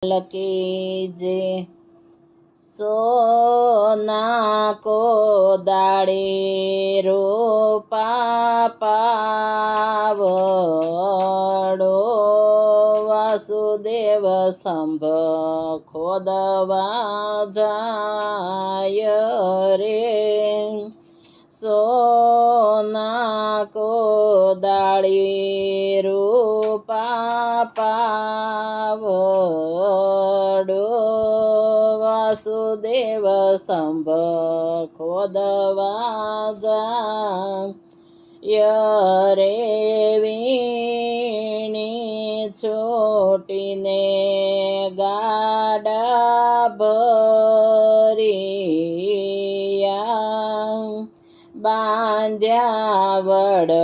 की जे सोना को दाड़े रूपा पावड़ो वासुदेव स्तंभ खोदवा जाय रे सोना को दाड़ी रूपा पावड़ो वासुदेव स्तंभ खोदवा जाय रे वीणी छोटीने गाड़ा भरिया बांध्या वडवाईने